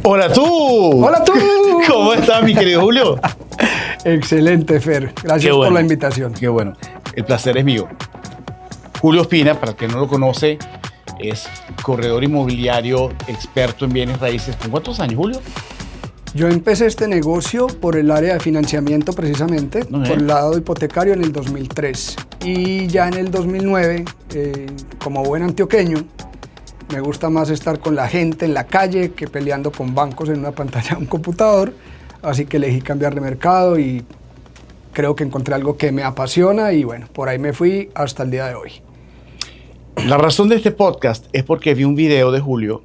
Hola tú. Hola tú. ¿Cómo estás, mi querido Julio? Excelente, Fer. Gracias por la invitación. Qué bueno. El placer es mío. Julio Ospina, para el que no lo conoce, es corredor inmobiliario, experto en bienes raíces. ¿Con cuántos años, Julio? Yo empecé este negocio por el área de financiamiento precisamente, por el lado hipotecario en el 2003. Y ya en el 2009, como buen antioqueño, me gusta más estar con la gente en la calle que peleando con bancos en una pantalla de un computador. Así que elegí cambiar de mercado y creo que encontré algo que me apasiona y bueno, por ahí me fui hasta el día de hoy. La razón de este podcast es porque vi un video de Julio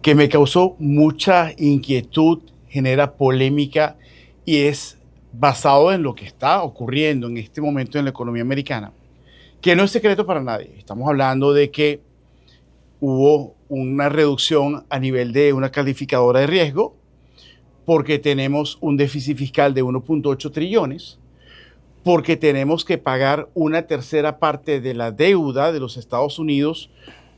que me causó mucha inquietud, genera polémica y es basado en lo que está ocurriendo en este momento en la economía americana, que no es secreto para nadie. Estamos hablando de que hubo una reducción a nivel de una calificadora de riesgo porque tenemos un déficit fiscal de 1.8 trillones, porque tenemos que pagar una tercera parte de la deuda de los Estados Unidos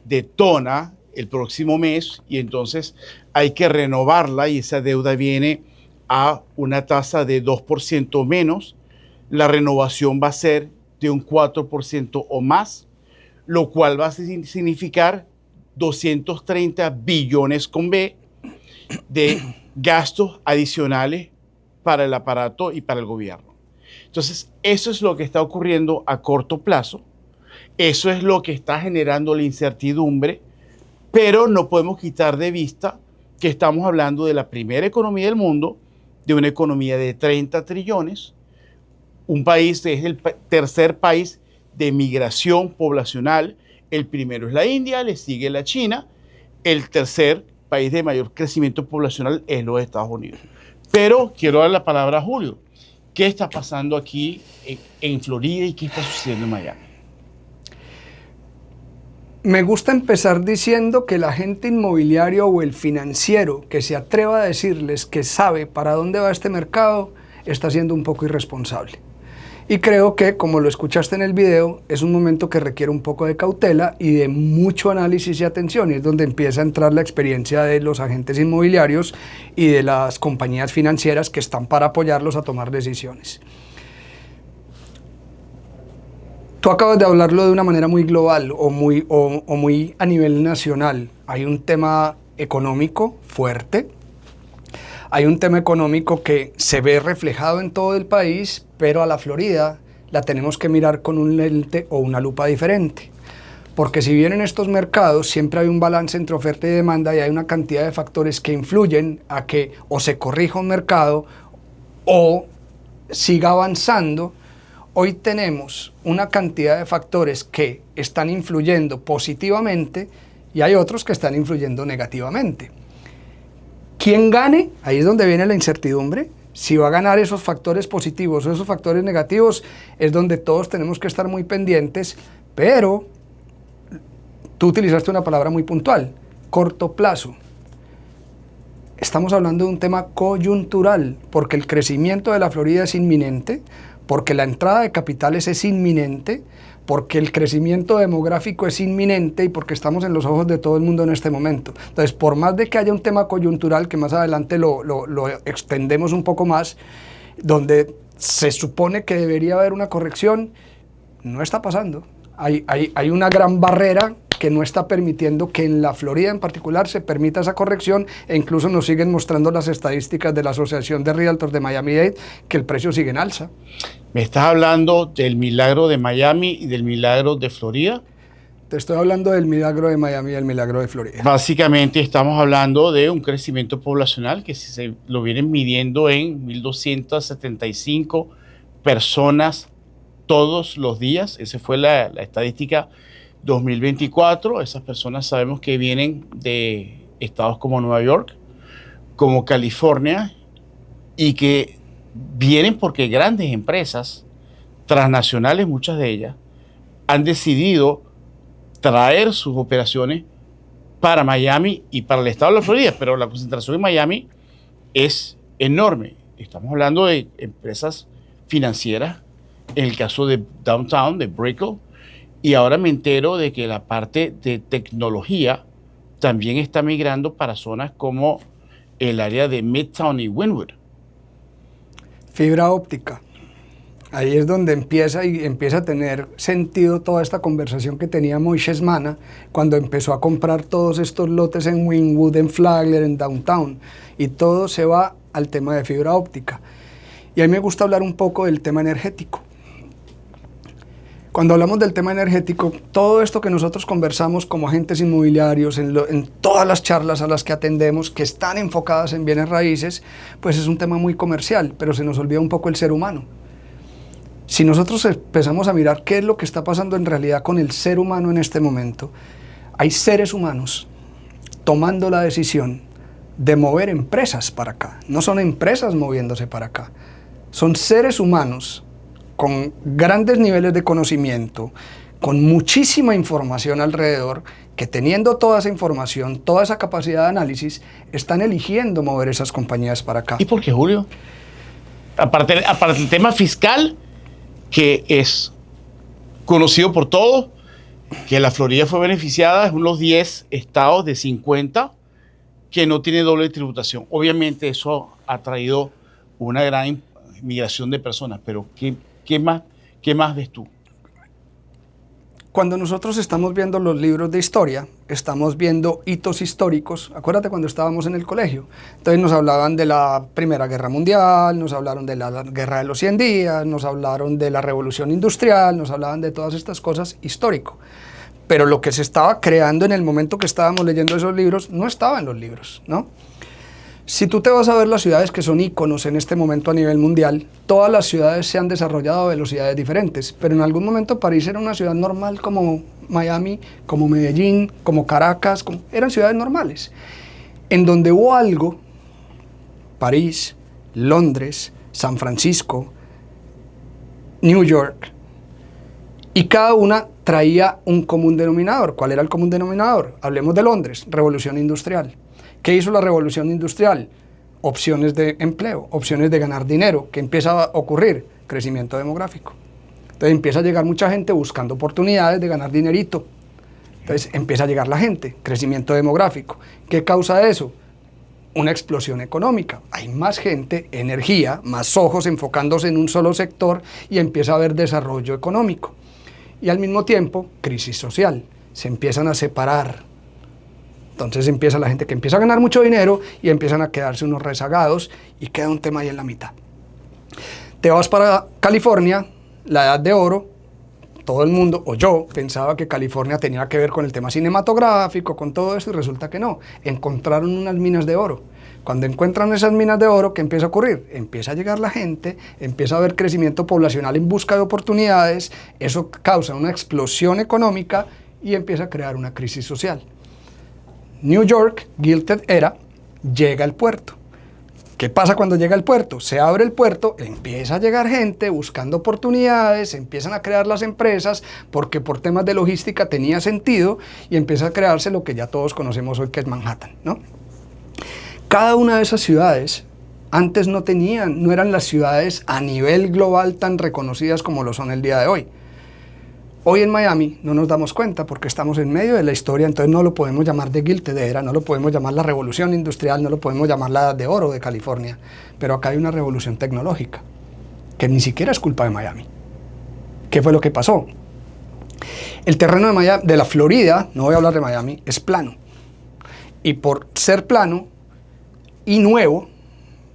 detona el próximo mes y entonces hay que renovarla y esa deuda viene a una tasa de 2% menos. La renovación va a ser de un 4% o más, lo cual va a significar 230 billones con B de gastos adicionales para el aparato y para el gobierno. Entonces, eso es lo que está ocurriendo a corto plazo, eso es lo que está generando la incertidumbre, pero no podemos quitar de vista que estamos hablando de la primera economía del mundo, de una economía de 30 trillones, un país que es el tercer país de migración poblacional, el primero es la India, le sigue la China, el tercer país de mayor crecimiento poblacional es los Estados Unidos. Pero quiero dar la palabra a Julio. ¿Qué está pasando aquí en Florida y qué está sucediendo en Miami? Me gusta empezar diciendo que el agente inmobiliario o el financiero que se atreva a decirles que sabe para dónde va este mercado está siendo un poco irresponsable. Y creo que, como lo escuchaste en el video, es un momento que requiere un poco de cautela y de mucho análisis y atención, y es donde empieza a entrar la experiencia de los agentes inmobiliarios y de las compañías financieras que están para apoyarlos a tomar decisiones. Tú acabas de hablarlo de una manera muy global o muy a nivel nacional. Hay un tema económico fuerte. Hay un tema económico que se ve reflejado en todo el país, pero a la Florida la tenemos que mirar con un lente o una lupa diferente. Porque si bien en estos mercados siempre hay un balance entre oferta y demanda y hay una cantidad de factores que influyen a que o se corrija un mercado o siga avanzando, hoy tenemos una cantidad de factores que están influyendo positivamente y hay otros que están influyendo negativamente. ¿Quién gane? Ahí es donde viene la incertidumbre. Si va a ganar esos factores positivos o esos factores negativos, es donde todos tenemos que estar muy pendientes, pero tú utilizaste una palabra muy puntual, corto plazo. Estamos hablando de un tema coyuntural, porque el crecimiento de la Florida es inminente, porque la entrada de capitales es inminente, porque el crecimiento demográfico es inminente y porque estamos en los ojos de todo el mundo en este momento. Entonces, por más de que haya un tema coyuntural, que más adelante lo extendemos un poco más, donde se supone que debería haber una corrección, no está pasando. Hay una gran barrera que no está permitiendo que en la Florida en particular se permita esa corrección, e incluso nos siguen mostrando las estadísticas de la Asociación de Realtors de Miami-Dade que el precio sigue en alza. ¿Me estás hablando del milagro de Miami y del milagro de Florida? Te estoy hablando del milagro de Miami y del milagro de Florida. Básicamente estamos hablando de un crecimiento poblacional que si se lo vienen midiendo en 1.275 personas todos los días. Esa fue la estadística 2024. Esas personas sabemos que vienen de estados como Nueva York, como California, y que vienen porque grandes empresas transnacionales, muchas de ellas, han decidido traer sus operaciones para Miami y para el estado de la Florida, pero la concentración en Miami es enorme. Estamos hablando de empresas financieras, en el caso de Downtown, de Brickell, y ahora me entero de que la parte de tecnología también está migrando para zonas como el área de Midtown y Wynwood. Fibra óptica. Ahí es donde empieza a tener sentido toda esta conversación que tenía Moisés Mana cuando empezó a comprar todos estos lotes en Wynwood, en Flagler, en Downtown, y todo se va al tema de fibra óptica. Y a mí me gusta hablar un poco del tema energético. Cuando hablamos del tema energético, todo esto que nosotros conversamos como agentes inmobiliarios, en todas las charlas a las que atendemos, que están enfocadas en bienes raíces, pues es un tema muy comercial, pero se nos olvida un poco el ser humano. Si nosotros empezamos a mirar qué es lo que está pasando en realidad con el ser humano en este momento, hay seres humanos tomando la decisión de mover empresas para acá. No son empresas moviéndose para acá, son seres humanos con grandes niveles de conocimiento, con muchísima información alrededor, que teniendo toda esa información, toda esa capacidad de análisis, están eligiendo mover esas compañías para acá. ¿Y por qué, Julio? Aparte del tema fiscal, que es conocido por todos, que la Florida fue beneficiada, es uno de los 10 estados de 50 que no tiene doble tributación. Obviamente eso ha traído una gran migración de personas, pero ¿qué más ves tú? Cuando nosotros estamos viendo los libros de historia, estamos viendo hitos históricos. Acuérdate cuando estábamos en el colegio. Entonces nos hablaban de la Primera Guerra Mundial, nos hablaron de la Guerra de los 100 días, nos hablaron de la Revolución Industrial, nos hablaban de todas estas cosas histórico. Pero lo que se estaba creando en el momento que estábamos leyendo esos libros no estaba en los libros, ¿no? Si tú te vas a ver las ciudades que son íconos en este momento a nivel mundial, todas las ciudades se han desarrollado a velocidades diferentes, pero en algún momento París era una ciudad normal como Miami, como Medellín, como Caracas, eran ciudades normales. En donde hubo algo, París, Londres, San Francisco, New York, y cada una traía un común denominador. ¿Cuál era el común denominador? Hablemos de Londres, Revolución Industrial. ¿Qué hizo la Revolución Industrial? Opciones de empleo, opciones de ganar dinero. ¿Qué empieza a ocurrir? Crecimiento demográfico. Entonces empieza a llegar mucha gente buscando oportunidades de ganar dinerito. Entonces empieza a llegar la gente, crecimiento demográfico. ¿Qué causa eso? Una explosión económica. Hay más gente, energía, más ojos enfocándose en un solo sector y empieza a haber desarrollo económico. Y al mismo tiempo, crisis social. Se empiezan a separar. Entonces empieza la gente que empieza a ganar mucho dinero y empiezan a quedarse unos rezagados y queda un tema ahí en la mitad. Te vas para California, la edad de oro, todo el mundo, o yo, pensaba que California tenía que ver con el tema cinematográfico, con todo eso, y resulta que no. Encontraron unas minas de oro. Cuando encuentran esas minas de oro, ¿qué empieza a ocurrir? Empieza a llegar la gente, empieza a haber crecimiento poblacional en busca de oportunidades, eso causa una explosión económica y empieza a crear una crisis social. New York, Gilded Era, llega al puerto. ¿Qué pasa cuando llega al puerto? Se abre el puerto, empieza a llegar gente buscando oportunidades, empiezan a crear las empresas, porque por temas de logística tenía sentido, y empieza a crearse lo que ya todos conocemos hoy, que es Manhattan, ¿no? Cada una de esas ciudades antes no eran las ciudades a nivel global tan reconocidas como lo son el día de hoy. Hoy en Miami no nos damos cuenta porque estamos en medio de la historia, entonces no lo podemos llamar de Gilded Era, no lo podemos llamar la revolución industrial, no lo podemos llamar la edad de oro de California, pero acá hay una revolución tecnológica que ni siquiera es culpa de Miami. ¿Qué fue lo que pasó? El terreno de la Florida, no voy a hablar de Miami, es plano. Y por ser plano y nuevo,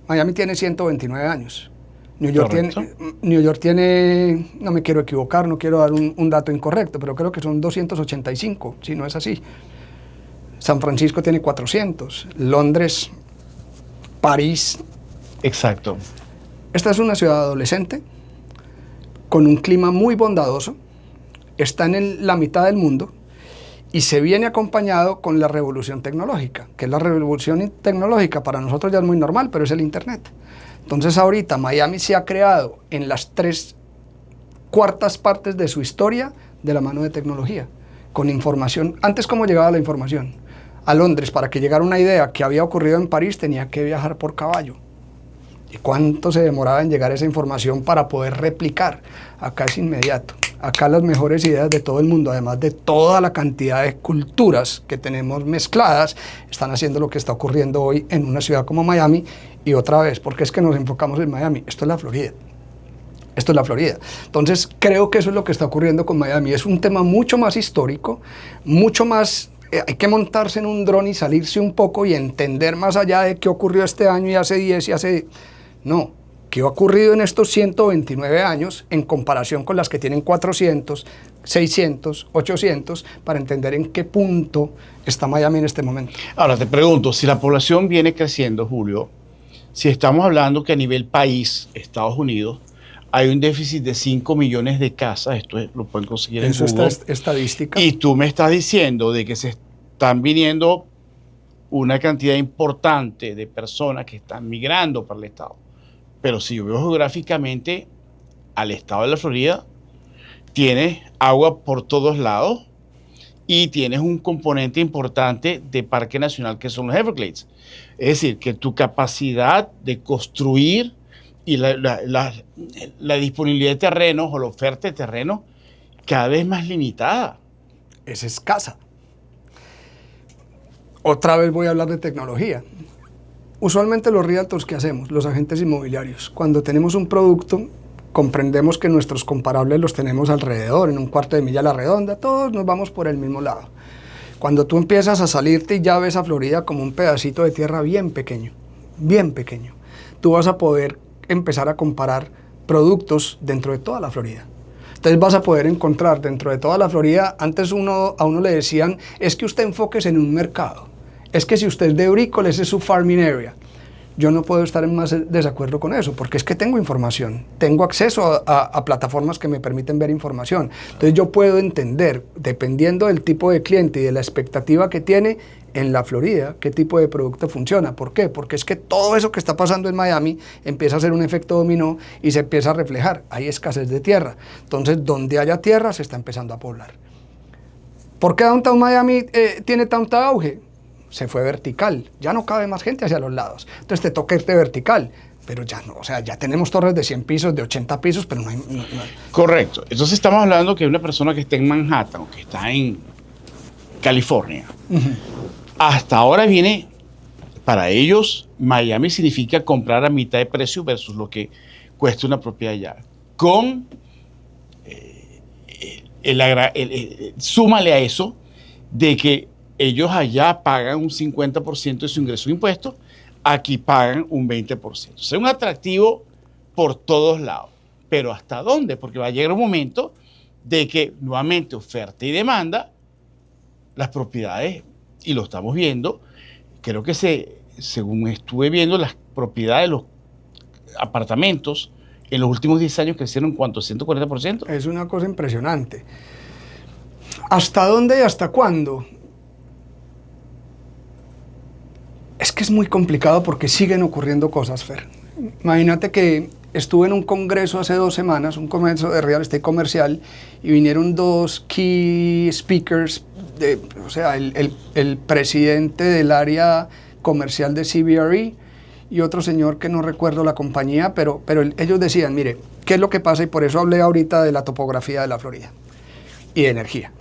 Miami tiene 129 años. New York tiene, no me quiero equivocar, no quiero dar un dato incorrecto, pero creo que son 285, si no es así. San Francisco tiene 400, Londres, París. Exacto. Esta es una ciudad adolescente, con un clima muy bondadoso, está en la mitad del mundo y se viene acompañado con la revolución tecnológica, que es la revolución tecnológica para nosotros ya es muy normal, pero es el Internet. Entonces ahorita Miami se ha creado en las 3/4 partes de su historia de la mano de tecnología, con información. Antes, ¿cómo llegaba la información? A Londres, para que llegara una idea que había ocurrido en París, tenía que viajar por caballo. ¿Y cuánto se demoraba en llegar esa información para poder replicar? Acá es inmediato. Acá las mejores ideas de todo el mundo, además de toda la cantidad de culturas que tenemos mezcladas, están haciendo lo que está ocurriendo hoy en una ciudad como Miami. Y otra vez, ¿por qué es que nos enfocamos en Miami? Esto es la Florida. Esto es la Florida. Entonces, creo que eso es lo que está ocurriendo con Miami. Es un tema mucho más histórico, mucho más... hay que montarse en un dron y salirse un poco y entender más allá de qué ocurrió este año y hace 10 y hace... No. ¿Qué ha ocurrido en estos 129 años en comparación con las que tienen 400, 600, 800, para entender en qué punto está Miami en este momento? Ahora te pregunto, si la población viene creciendo, Julio, si estamos hablando que a nivel país, Estados Unidos, hay un déficit de 5 millones de casas, lo pueden conseguir en Google. Eso es estadística. Y tú me estás diciendo de que se están viniendo una cantidad importante de personas que están migrando para el estado. Pero si yo veo geográficamente al estado de la Florida, tienes agua por todos lados y tienes un componente importante de Parque Nacional que son los Everglades. Es decir, que tu capacidad de construir y la disponibilidad de terrenos o la oferta de terrenos cada vez más limitada. Es escasa. Otra vez voy a hablar de tecnología. Usualmente los realtors que hacemos, los agentes inmobiliarios, cuando tenemos un producto, comprendemos que nuestros comparables los tenemos alrededor, en un cuarto de milla a la redonda, todos nos vamos por el mismo lado. Cuando tú empiezas a salirte y ya ves a Florida como un pedacito de tierra bien pequeño, tú vas a poder empezar a comparar productos dentro de toda la Florida. Entonces vas a poder encontrar dentro de toda la Florida, antes a uno le decían, es que usted enfóquese en un mercado. Es que si usted es de Brickell, ese es su farming area. Yo no puedo estar en más desacuerdo con eso, porque es que tengo información, tengo acceso a plataformas que me permiten ver información. Entonces yo puedo entender, dependiendo del tipo de cliente y de la expectativa que tiene en la Florida, qué tipo de producto funciona. ¿Por qué? Porque es que todo eso que está pasando en Miami empieza a ser un efecto dominó y se empieza a reflejar. Hay escasez de tierra. Entonces, donde haya tierra, se está empezando a poblar. ¿Por qué Downtown Miami tiene tanto auge? Se fue vertical, ya no cabe más gente hacia los lados, entonces te toca irte vertical, pero ya no, o sea, ya tenemos torres de 100 pisos, de 80 pisos, pero no hay... No. Correcto, entonces estamos hablando que una persona que está en Manhattan o que está en California, hasta ahora viene, para ellos, Miami significa comprar a mitad de precio versus lo que cuesta una propiedad allá, con, súmale a eso, de que ellos allá pagan un 50% de su ingreso de impuestos, aquí pagan un 20%. O sea, un atractivo por todos lados. Pero ¿hasta dónde? Porque va a llegar un momento de que nuevamente oferta y demanda, las propiedades, y lo estamos viendo, creo que según estuve viendo, las propiedades, los apartamentos, en los últimos 10 años crecieron ¿cuánto? 140%. Es una cosa impresionante. ¿Hasta dónde y hasta cuándo? Es que es muy complicado porque siguen ocurriendo cosas, Fer. Imagínate que estuve en un congreso hace 2 semanas, un congreso de real estate comercial, y vinieron 2 key speakers, o sea, el presidente del área comercial de CBRE y otro señor que no recuerdo la compañía, pero ellos decían, mire, ¿qué es lo que pasa? Y por eso hablé ahorita de la topografía de la Florida y de energía.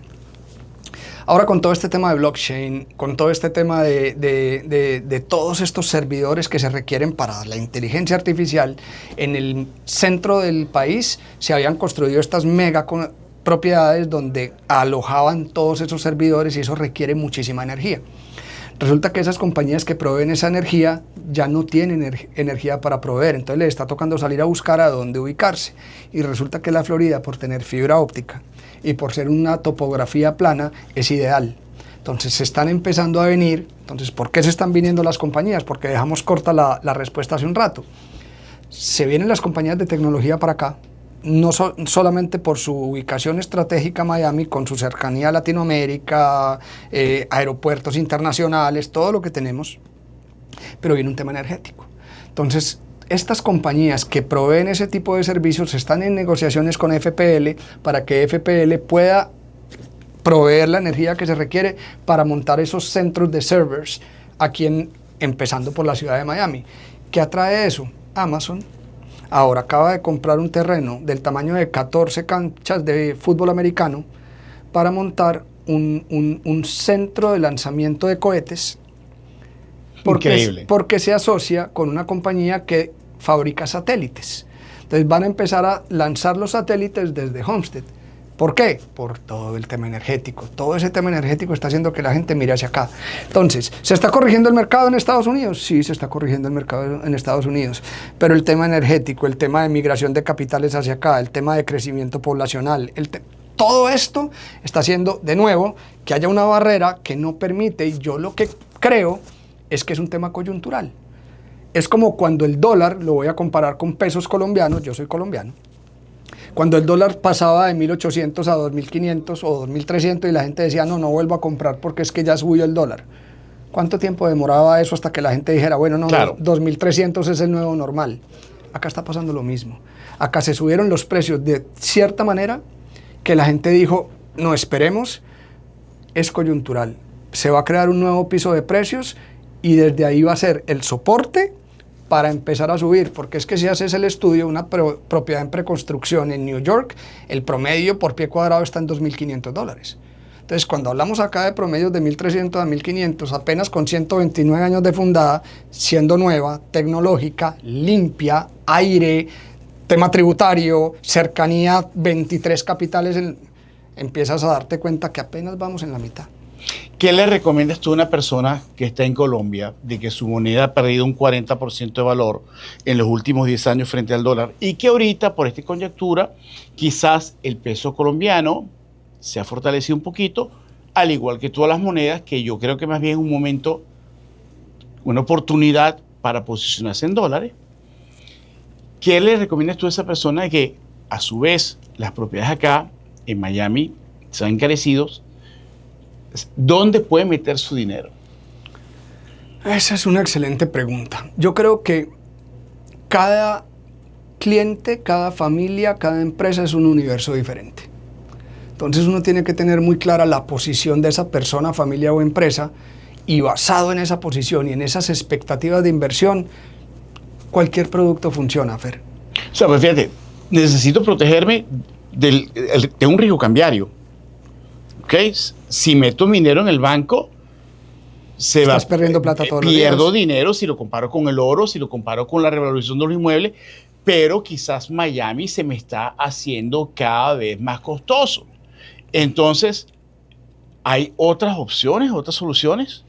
Ahora con todo este tema de blockchain, con todo este tema de todos estos servidores que se requieren para la inteligencia artificial, en el centro del país se habían construido estas mega propiedades donde alojaban todos esos servidores y eso requiere muchísima energía. Resulta que esas compañías que proveen esa energía ya no tienen energía para proveer, entonces les está tocando salir a buscar a dónde ubicarse. Y resulta que la Florida, por tener fibra óptica y por ser una topografía plana, es ideal. Entonces se están empezando a venir. Entonces, ¿por qué se están viniendo las compañías? Porque dejamos corta la respuesta hace un rato. Se vienen las compañías de tecnología para acá, no solamente por su ubicación estratégica Miami, con su cercanía a Latinoamérica, aeropuertos internacionales, todo lo que tenemos, pero viene un tema energético. Entonces, estas compañías que proveen ese tipo de servicios están en negociaciones con FPL para que FPL pueda proveer la energía que se requiere para montar esos centros de servers aquí empezando por la ciudad de Miami. ¿Qué atrae eso? Amazon. Ahora acaba de comprar un terreno del tamaño de 14 canchas de fútbol americano para montar un centro de lanzamiento de cohetes. Increíble. Porque se asocia con una compañía que fabrica satélites. Entonces van a empezar a lanzar los satélites desde Homestead. ¿Por qué? Por todo el tema energético. Todo ese tema energético está haciendo que la gente mire hacia acá. Entonces, ¿se está corrigiendo el mercado en Estados Unidos? Sí, se está corrigiendo el mercado en Estados Unidos. Pero el tema energético, el tema de migración de capitales hacia acá, el tema de crecimiento poblacional, todo esto está haciendo, de nuevo, que haya una barrera que no permite, y yo lo que creo es que es un tema coyuntural. Es como cuando el dólar, lo voy a comparar con pesos colombianos, yo soy colombiano, cuando el dólar pasaba de 1.800 a 2.500 o 2.300 y la gente decía, no vuelvo a comprar porque es que ya subió el dólar. ¿Cuánto tiempo demoraba eso hasta que la gente dijera, bueno, no, claro, 2.300 es el nuevo normal? Acá está pasando lo mismo. Acá se subieron los precios de cierta manera que la gente dijo, no, esperemos, es coyuntural. Se va a crear un nuevo piso de precios y desde ahí va a ser el soporte para empezar a subir, porque es que si haces el estudio, una propiedad en preconstrucción en New York, el promedio por pie cuadrado está en $2.500. Entonces, cuando hablamos acá de promedios de 1.300 a 1.500, apenas con 129 años de fundada, siendo nueva, tecnológica, limpia, aire, tema tributario, cercanía, 23 capitales, empiezas a darte cuenta que apenas vamos en la mitad. ¿Qué le recomiendas tú a una persona que está en Colombia de que su moneda ha perdido un 40% de valor en los últimos 10 años frente al dólar y que ahorita, por esta coyuntura, quizás el peso colombiano se ha fortalecido un poquito, al igual que todas las monedas, que yo creo que más bien es un momento, una oportunidad para posicionarse en dólares? ¿Qué le recomiendas tú a esa persona de que, a su vez, las propiedades acá en Miami se han encarecido? ¿Dónde puede meter su dinero? Esa es una excelente pregunta. Yo creo que cada cliente, cada familia, cada empresa es un universo diferente. Entonces uno tiene que tener muy clara la posición de esa persona, familia o empresa, y basado en esa posición y en esas expectativas de inversión, cualquier producto funciona, Fer. O sea, pues fíjate, necesito protegerme de un riesgo cambiario. ¿Okay? Si meto mi dinero en el banco, estás perdiendo plata todos los días. Pierdo dinero si lo comparo con el oro, si lo comparo con la revalorización de los inmuebles, pero quizás Miami se me está haciendo cada vez más costoso. Entonces, ¿hay otras opciones, otras soluciones?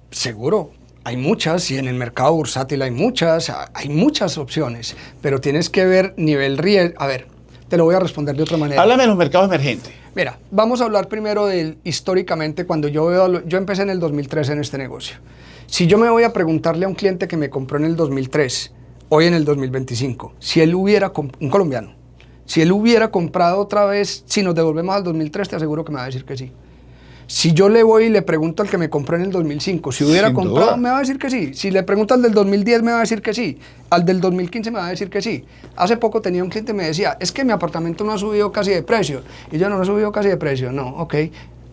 Seguro, hay muchas, y en el mercado bursátil hay muchas opciones, pero tienes que ver nivel riesgo. A ver, te lo voy a responder de otra manera. Háblame de los mercados emergentes. Mira, vamos a hablar primero históricamente, cuando yo empecé en el 2003 en este negocio. Si yo me voy a preguntarle a un cliente que me compró en el 2003, hoy en el 2025, si él hubiera, un colombiano, si él hubiera comprado otra vez, si nos devolvemos al 2003, te aseguro que me va a decir que sí. Si yo le voy y le pregunto al que me compró en el 2005, si hubiera comprado, me va a decir que sí. Si le pregunto al del 2010, me va a decir que sí. Al del 2015 me va a decir que sí. Hace poco tenía un cliente que me decía, es que mi apartamento no ha subido casi de precio. Y yo, no ha subido casi de precio. No, ok.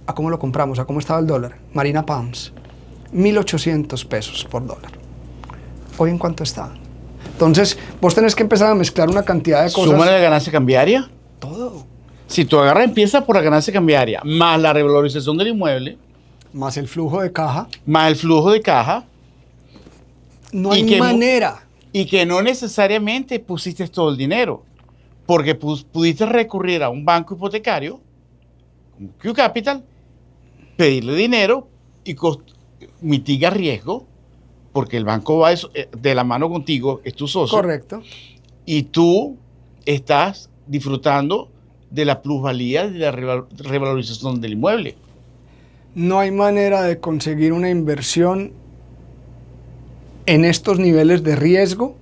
¿A cómo lo compramos? ¿A cómo estaba el dólar? Marina Palms, 1.800 pesos por dólar. ¿Hoy en cuánto está? Entonces, vos tenés que empezar a mezclar una cantidad de cosas. ¿Súmale la ganancia cambiaria? Todo. Si tú agarras, empieza por la ganancia cambiaria, más la revalorización del inmueble, más el flujo de caja. Más el flujo de caja. No hay manera. Y que no necesariamente pusiste todo el dinero, porque pudiste recurrir a un banco hipotecario, como Q Capital, pedirle dinero y mitiga riesgo, porque el banco va de la mano contigo, es tu socio. Correcto. Y tú estás disfrutando de la plusvalía de la revalorización del inmueble. No hay manera de conseguir una inversión en estos niveles de riesgo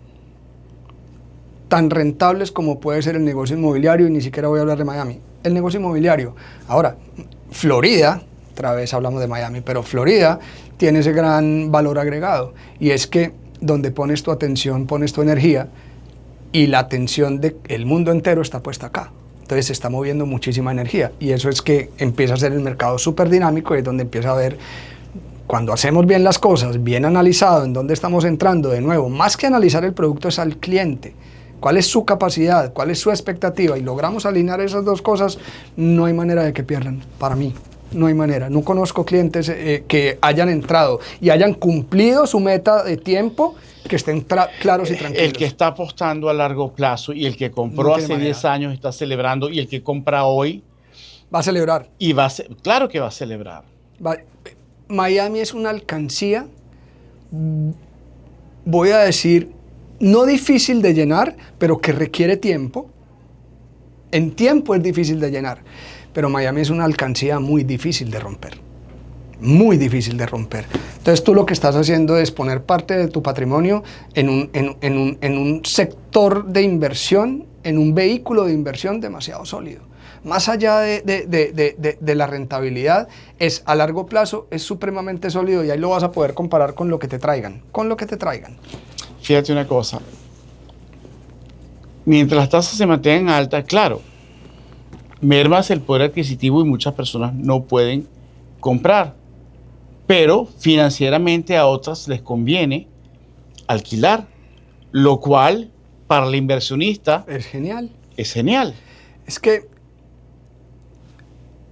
tan rentables como puede ser el negocio inmobiliario, y ni siquiera voy a hablar de Miami. El negocio inmobiliario. Ahora, Florida, otra vez hablamos de Miami, pero Florida tiene ese gran valor agregado, y es que donde pones tu atención, pones tu energía, y la atención del mundo entero está puesta acá. Entonces se está moviendo muchísima energía, y eso es que empieza a ser el mercado súper dinámico, y es donde empieza a ver, cuando hacemos bien las cosas, bien analizado en dónde estamos entrando, de nuevo, más que analizar el producto es al cliente. cuál es su capacidad, cuál es su expectativa, y logramos alinear esas dos cosas, no hay manera de que pierdan, para mí. No hay manera. No conozco clientes que hayan entrado y hayan cumplido su meta de tiempo, que estén claros y tranquilos. El que está apostando a largo plazo y el que compró hace 10 años está celebrando, y el que compra hoy va a celebrar. Y claro que va a celebrar. Miami es una alcancía, voy a decir, no difícil de llenar, pero que requiere tiempo. En tiempo es difícil de llenar, pero Miami es una alcancía muy difícil de romper. Muy difícil de romper. Entonces tú lo que estás haciendo es poner parte de tu patrimonio en un sector de inversión, en un vehículo de inversión demasiado sólido. Más allá de la rentabilidad, es a largo plazo, es supremamente sólido, y ahí lo vas a poder comparar con lo que te traigan. Con lo que te traigan. Fíjate una cosa. Mientras las tasas se mantengan altas, claro, mermas el poder adquisitivo y muchas personas no pueden comprar. Pero financieramente a otras les conviene alquilar, lo cual para el inversionista es genial. Es genial. Es que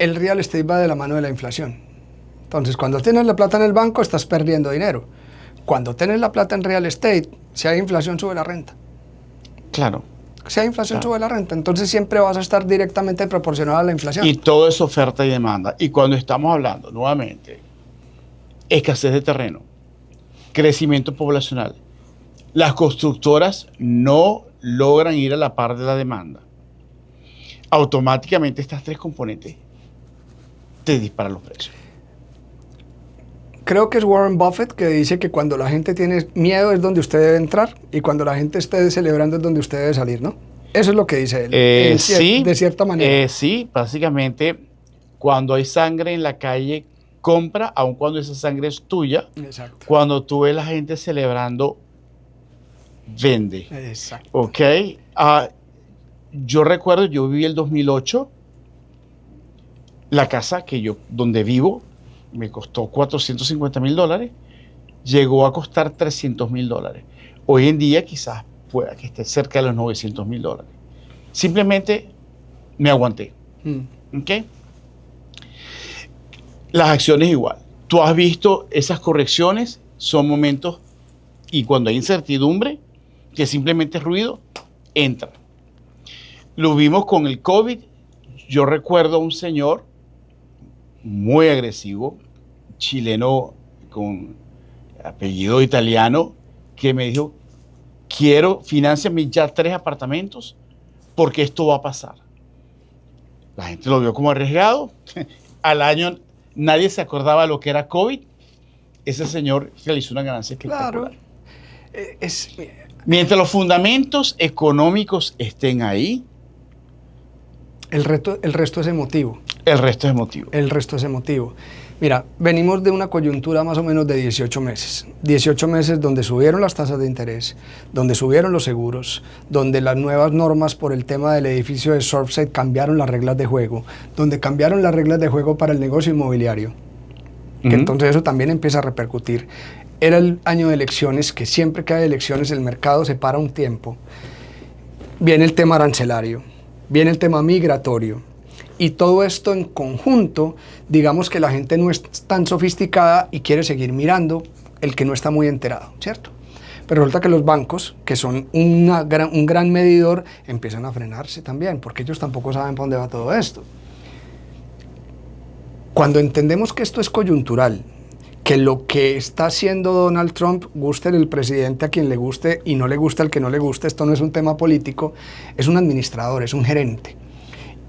el real estate va de la mano de la inflación. Entonces, cuando tienes la plata en el banco, estás perdiendo dinero. Cuando tienes la plata en real estate, si hay inflación, sube la renta. Claro. Si hay inflación, sube la renta. Entonces, siempre vas a estar directamente proporcional a la inflación. Y todo es oferta y demanda. Y cuando estamos hablando, nuevamente, escasez de terreno, crecimiento poblacional, las constructoras no logran ir a la par de la demanda. Automáticamente estas tres componentes te disparan los precios. Creo que es Warren Buffett que dice que cuando la gente tiene miedo es donde usted debe entrar, y cuando la gente esté celebrando es donde usted debe salir, ¿no? Eso es lo que dice él, sí, de cierta manera. Sí, básicamente, cuando hay sangre en la calle, compra, aun cuando esa sangre es tuya. Exacto. Cuando tú ves la gente celebrando, vende. Exacto. ¿Ok? Yo recuerdo, yo viví el 2008, la casa donde vivo me costó $450,000, llegó a costar $300,000. Hoy en día quizás pueda que esté cerca de los $900,000. Simplemente me aguanté. ¿Ok? Las acciones igual. Tú has visto esas correcciones, son momentos, y cuando hay incertidumbre, que simplemente es ruido, entra. Lo vimos con el COVID. Yo recuerdo a un señor muy agresivo, chileno con apellido italiano, que me dijo: financiame ya 3 apartamentos porque esto va a pasar. La gente lo vio como arriesgado. Al año nadie se acordaba lo que era COVID. Ese señor realizó una ganancia espectacular. Claro. Mientras los fundamentos económicos estén ahí, el resto es emotivo. El resto es emotivo. El resto es emotivo. Mira, venimos de una coyuntura más o menos de 18 meses. 18 meses donde subieron las tasas de interés, donde subieron los seguros, donde las nuevas normas por el tema del edificio de Surfside cambiaron las reglas de juego, donde cambiaron las reglas de juego para el negocio inmobiliario. Que entonces eso también empieza a repercutir. Era el año de elecciones, que siempre que hay elecciones el mercado se para un tiempo. Viene el tema arancelario, viene el tema migratorio, y todo esto en conjunto, digamos que la gente no es tan sofisticada y quiere seguir mirando el que no está muy enterado, ¿cierto? Pero resulta que los bancos, que son un gran medidor, empiezan a frenarse también, porque ellos tampoco saben para dónde va todo esto. Cuando entendemos que esto es coyuntural, que lo que está haciendo Donald Trump, guste el presidente a quien le guste y no le gusta al que no le guste, esto no es un tema político, es un administrador, es un gerente.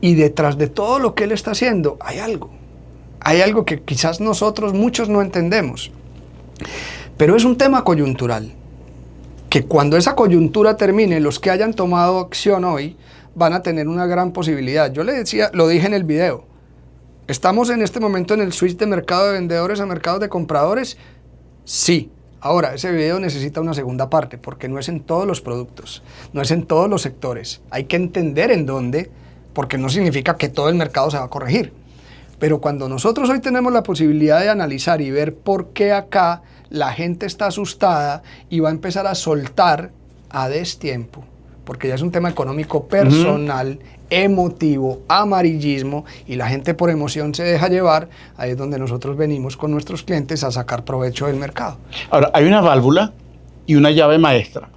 Y detrás de todo lo que él está haciendo hay algo que quizás muchos no entendemos. Pero es un tema coyuntural, que cuando esa coyuntura termine, los que hayan tomado acción hoy van a tener una gran posibilidad. Yo le decía, lo dije en el video, ¿estamos en este momento en el switch de mercado de vendedores a mercado de compradores? Sí. Ahora, ese video necesita una segunda parte, porque no es en todos los productos, no es en todos los sectores. Hay que entender en dónde, porque no significa que todo el mercado se va a corregir. Pero cuando nosotros hoy tenemos la posibilidad de analizar y ver por qué acá la gente está asustada y va a empezar a soltar a destiempo, porque ya es un tema económico personal, emotivo, amarillismo, y la gente por emoción se deja llevar, ahí es donde nosotros venimos con nuestros clientes a sacar provecho del mercado. Ahora, hay una válvula y una llave maestra.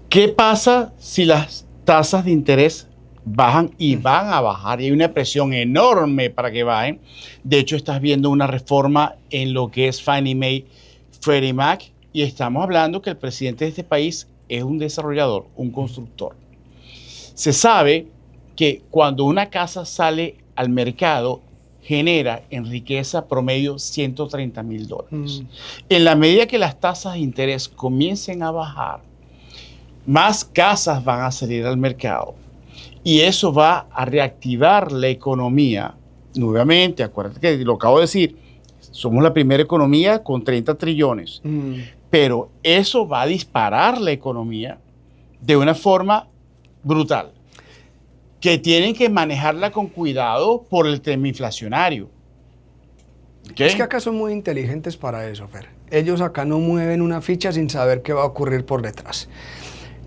¿Qué pasa si las tasas de interés bajan y van a bajar? Y hay una presión enorme para que bajen. De hecho, estás viendo una reforma en lo que es Fannie Mae, Freddie Mac, y estamos hablando que el presidente de este país es un desarrollador, un constructor. Se sabe que cuando una casa sale al mercado, genera en riqueza promedio $130,000. En la medida que las tasas de interés comiencen a bajar, más casas van a salir al mercado. Y eso va a reactivar la economía. Nuevamente, acuérdate que lo acabo de decir, somos la primera economía con 30 trillones. Pero eso va a disparar la economía de una forma brutal, que tienen que manejarla con cuidado por el tema inflacionario. ¿Okay? Es que acá son muy inteligentes para eso, Fer. Ellos acá no mueven una ficha sin saber qué va a ocurrir por detrás.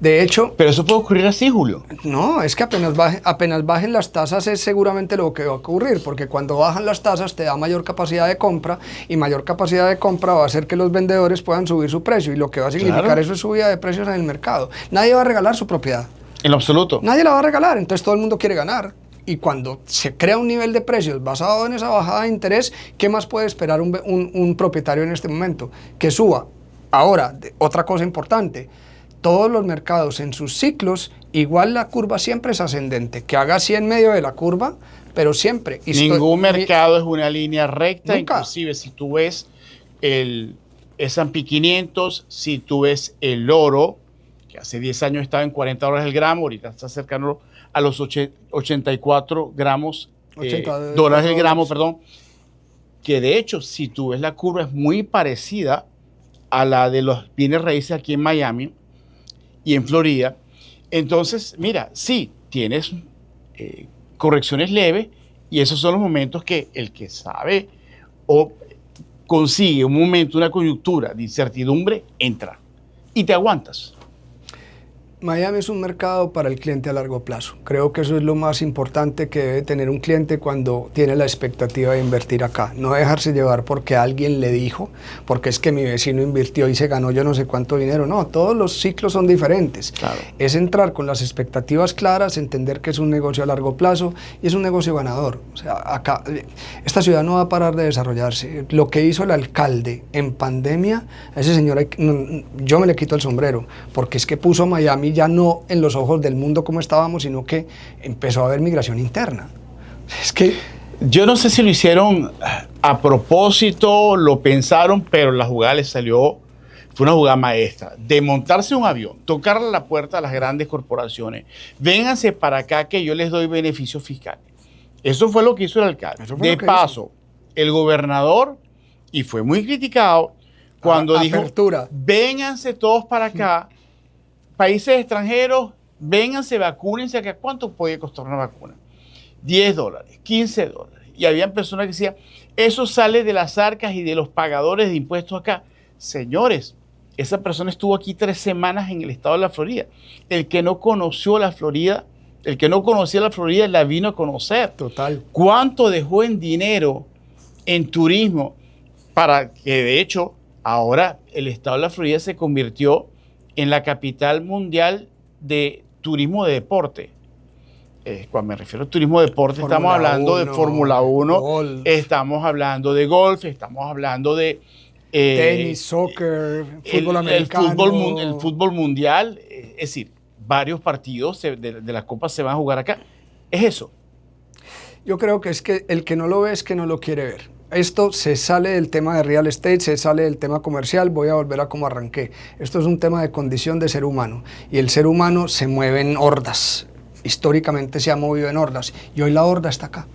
De hecho... Pero eso puede ocurrir así, Julio. No, es que apenas bajen las tasas es seguramente lo que va a ocurrir, porque cuando bajan las tasas te da mayor capacidad de compra, y mayor capacidad de compra va a hacer que los vendedores puedan subir su precio, y lo que va a significar eso es subida de precios en el mercado. Nadie va a regalar su propiedad. En lo absoluto. Nadie la va a regalar, entonces todo el mundo quiere ganar. Y cuando se crea un nivel de precios basado en esa bajada de interés, ¿qué más puede esperar un propietario en este momento? Que suba. Ahora, otra cosa importante, todos los mercados en sus ciclos, igual la curva siempre es ascendente, que haga así en medio de la curva, pero siempre. Ningún mercado es una línea recta. Nunca. Inclusive si tú ves el S&P 500, si tú ves el oro, que hace 10 años estaba en $40 el gramo, ahorita está cercano a los 84 gramos, dólares el gramo, perdón, que de hecho, si tú ves la curva es muy parecida a la de los bienes raíces aquí en Miami y en Florida. Entonces, mira, sí, tienes correcciones leves, y esos son los momentos que el que sabe o consigue un momento, una coyuntura de incertidumbre, entra y te aguantas. Miami es un mercado para el cliente a largo plazo. Creo que eso es lo más importante que debe tener un cliente cuando tiene la expectativa de invertir acá. No dejarse llevar porque alguien le dijo, porque es que mi vecino invirtió y se ganó yo no sé cuánto dinero. No, todos los ciclos son diferentes. Claro. Es entrar con las expectativas claras, entender que es un negocio a largo plazo y es un negocio ganador. O sea, acá, esta ciudad no va a parar de desarrollarse. Lo que hizo el alcalde en pandemia, a ese señor yo me le quito el sombrero, porque es que puso a Miami ya no en los ojos del mundo como estábamos, sino que empezó a haber migración interna. Es que... Yo no sé si lo hicieron a propósito, lo pensaron, pero la jugada les salió, fue una jugada maestra, de montarse un avión, tocarle la puerta a las grandes corporaciones, vénganse para acá que yo les doy beneficios fiscales. Eso fue lo que hizo el alcalde. De paso, el gobernador, y fue muy criticado, cuando dijo, vénganse todos para acá, países extranjeros, vénganse, vacúnense acá. ¿Cuánto puede costar una vacuna? $10, $15. Y habían personas que decían, eso sale de las arcas y de los pagadores de impuestos acá. Señores, esa persona estuvo aquí 3 semanas en el estado de la Florida. El que no conoció la Florida, el que no conocía la Florida, la vino a conocer. Total. ¿Cuánto dejó en dinero, en turismo, para que de hecho ahora el estado de la Florida se convirtió en la capital mundial de turismo de deporte? Cuando me refiero a turismo de deporte, estamos hablando de Fórmula 1, estamos hablando de golf, estamos hablando de tenis, soccer, fútbol americano. El fútbol mundial. Es decir, varios partidos de la Copa se van a jugar acá. Es eso. Yo creo que es que el que no lo ve es que no lo quiere ver. Esto se sale del tema de real estate, se sale del tema comercial, voy a volver a como arranqué. Esto es un tema de condición de ser humano, y el ser humano se mueve en hordas. Históricamente se ha movido en hordas, y hoy la horda está acá.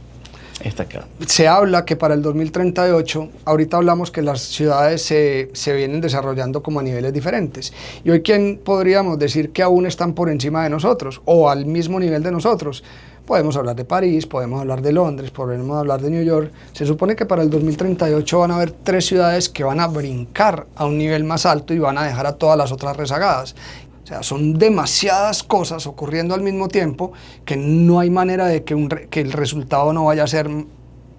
Está acá. Se habla que para el 2038, ahorita hablamos que las ciudades se vienen desarrollando como a niveles diferentes. Y hoy, ¿quién podríamos decir que aún están por encima de nosotros o al mismo nivel de nosotros? Podemos hablar de París, podemos hablar de Londres, podemos hablar de New York. Se supone que para el 2038 van a haber 3 ciudades que van a brincar a un nivel más alto y van a dejar a todas las otras rezagadas. O sea, son demasiadas cosas ocurriendo al mismo tiempo que no hay manera de que el resultado no vaya a ser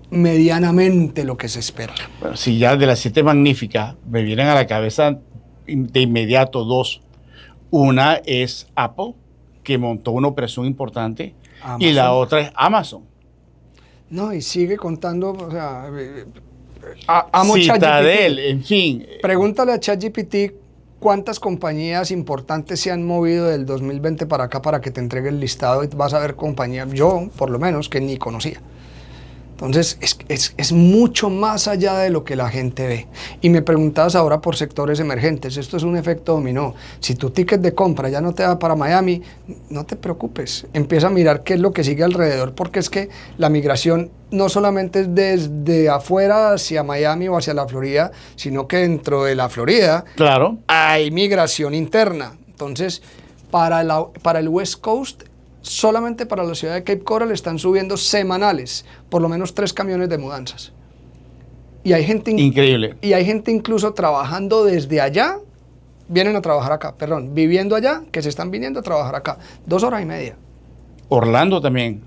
medianamente lo que se espera. Bueno, si ya de las 7 magníficas me vienen a la cabeza de inmediato 2. Una es Apple, que montó una operación importante, y la otra es Amazon. No, y sigue contando, o sea, amo Citadel, ChatGPT. en fin. Pregúntale a ChatGPT cuántas compañías importantes se han movido del 2020 para acá para que te entregue el listado y vas a ver compañías, yo por lo menos, que ni conocía. Entonces, es mucho más allá de lo que la gente ve. Y me preguntabas ahora por sectores emergentes. Esto es un efecto dominó. Si tu ticket de compra ya no te da para Miami, no te preocupes. Empieza a mirar qué es lo que sigue alrededor, porque es que la migración no solamente es desde afuera hacia Miami o hacia la Florida, sino que dentro de la Florida Claro. hay migración interna. Entonces, para el West Coast, solamente para la ciudad de Cape Coral están subiendo semanales por lo menos 3 camiones de mudanzas. Y hay gente Increíble. Y hay gente incluso trabajando desde allá, vienen a trabajar acá, perdón, viviendo allá, que se están viniendo a trabajar acá. 2 horas y media. Orlando también,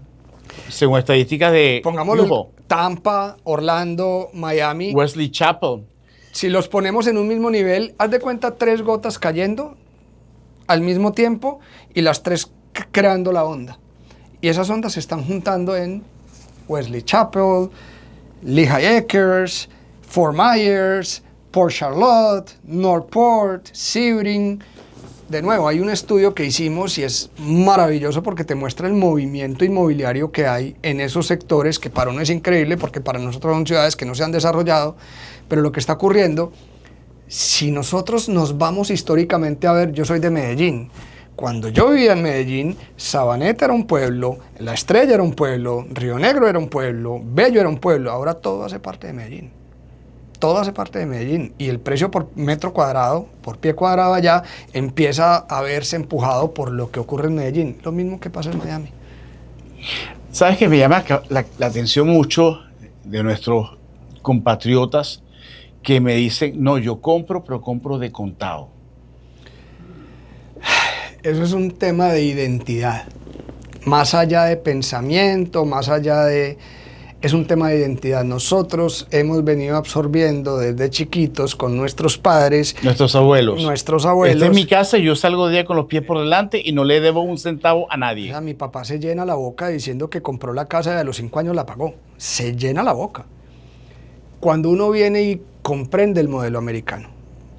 según estadísticas de Pongámoslo, Tampa, Orlando, Miami. Wesley Chapel. Si los ponemos en un mismo nivel, haz de cuenta 3 gotas cayendo al mismo tiempo y las 3 creando la onda. Y esas ondas se están juntando en Wesley Chapel, Lehigh Acres, Fort Myers, Port Charlotte, Northport, Sebring. De nuevo, hay un estudio que hicimos y es maravilloso porque te muestra el movimiento inmobiliario que hay en esos sectores, que para uno es increíble porque para nosotros son ciudades que no se han desarrollado, pero lo que está ocurriendo, si nosotros nos vamos históricamente a ver, yo soy de Medellín. Cuando yo vivía en Medellín, Sabaneta era un pueblo, La Estrella era un pueblo, Río Negro era un pueblo, Bello era un pueblo. Ahora todo hace parte de Medellín. Todo hace parte de Medellín. Y el precio por metro cuadrado, por pie cuadrado allá, empieza a verse empujado por lo que ocurre en Medellín. Lo mismo que pasa en Miami. ¿Sabes qué me llama la atención mucho de nuestros compatriotas que me dicen, no, yo compro, pero compro de contado? Eso es un tema de identidad, más allá de pensamiento, más allá de... Es un tema de identidad. Nosotros hemos venido absorbiendo desde chiquitos con nuestros padres. Nuestros abuelos. Nuestros abuelos. Esta es mi casa y yo salgo de día con los pies por delante y no le debo un centavo a nadie. Mi papá se llena la boca diciendo que compró la casa y a los 5 años la pagó. Se llena la boca. Cuando uno viene y comprende el modelo americano,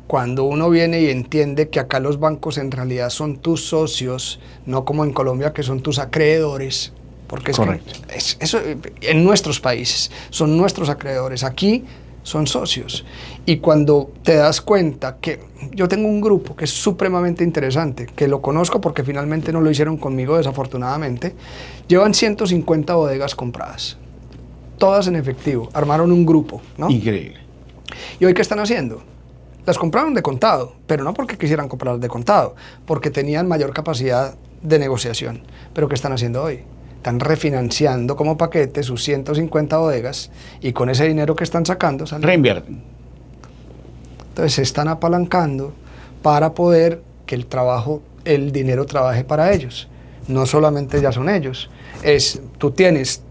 cuando uno viene y entiende que acá los bancos en realidad son tus socios, no como en Colombia que son tus acreedores, porque correcto. Eso en nuestros países son nuestros acreedores, aquí son socios. Y cuando te das cuenta que yo tengo un grupo que es supremamente interesante, que lo conozco porque finalmente no lo hicieron conmigo desafortunadamente, llevan 150 bodegas compradas, todas en efectivo, armaron un grupo, ¿no? Increíble. ¿Y hoy qué están haciendo? Las compraron de contado, pero no porque quisieran comprar de contado, porque tenían mayor capacidad de negociación. ¿Pero qué están haciendo hoy? Están refinanciando como paquete sus 150 bodegas y con ese dinero que están sacando salen. Reinvierten. Entonces se están apalancando para poder que el dinero trabaje para ellos. No solamente ya son ellos, tú tienes